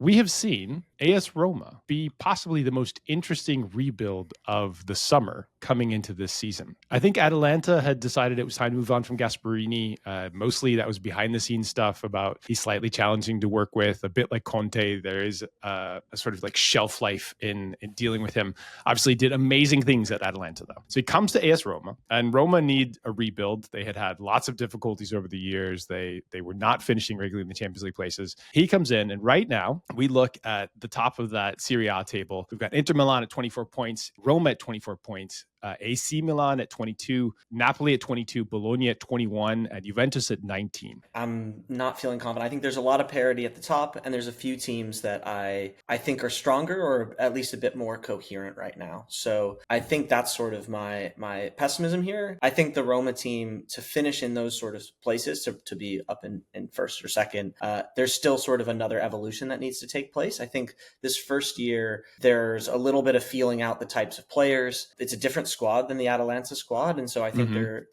we have seen AS Roma be possibly the most interesting rebuild of the summer coming into this season. I think Atalanta had decided it was time to move on from Gasperini. Mostly that was behind the scenes stuff about he's slightly challenging to work with, a bit like Conte. There is a sort of like shelf life in dealing with him. Obviously did amazing things at Atalanta though. So he comes to AS Roma, and Roma need a rebuild. They had lots of difficulties over the years. They were not finishing regularly in the Champions League places. He comes in, and right now we look at the top of that Serie A table. We've got Inter Milan at 24 points, Roma at 24 points, AC Milan at 22, Napoli at 22, Bologna at 21, and Juventus at 19. I'm not feeling confident. I think there's a lot of parity at the top, and there's a few teams that I think are stronger or at least a bit more coherent right now. So I think that's sort of my pessimism here. I think the Roma team, to finish in those sort of places, to be up in first or second, there's still sort of another evolution that needs to take place. I think this first year, there's a little bit of feeling out the types of players. It's a different squad than the Atalanta squad, and so I think they're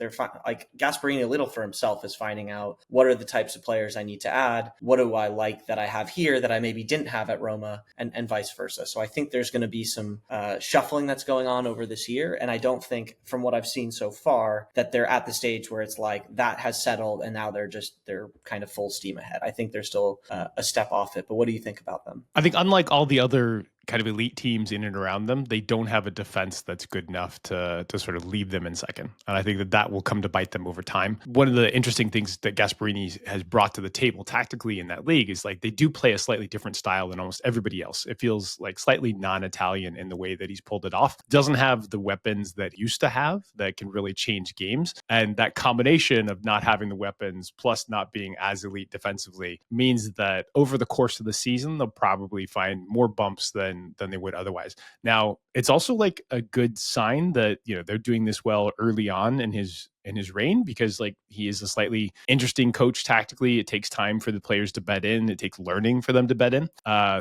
like Gasperini, a little for himself, is finding out what are the types of players I need to add, what do I like that I have here that I maybe didn't have at Roma, and vice versa. So I think there's going to be some shuffling that's going on over this year, and I don't think, from what I've seen so far, that they're at the stage where it's like that has settled and now they're kind of full steam ahead. I think they're still a step off it. But what do you think about them? I think unlike all the other kind of elite teams in and around them, they don't have a defense that's good enough to sort of leave them in second. And I think that will come to bite them over time. One of the interesting things that Gasperini has brought to the table tactically in that league is like they do play a slightly different style than almost everybody else. It feels like slightly non-Italian in the way that he's pulled it off. Doesn't have the weapons that used to have that can really change games. And that combination of not having the weapons plus not being as elite defensively means that over the course of the season, they'll probably find more bumps than they would otherwise. Now, it's also like a good sign that, you know, they're doing this well early on in his reign, because like he is a slightly interesting coach tactically. It takes time for the players to bed in. It takes learning for them to bed in.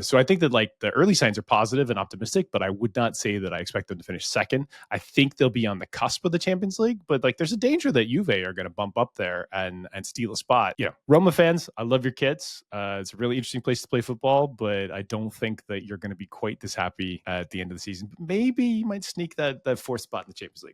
So I think that like the early signs are positive and optimistic, but I would not say that I expect them to finish second. I think they'll be on the cusp of the Champions League, but like there's a danger that Juve are going to bump up there and steal a spot. You know, Roma fans, I love your kits. It's a really interesting place to play football, but I don't think that you're going to be quite this happy at the end of the season. Maybe you might sneak that fourth spot in the Champions League.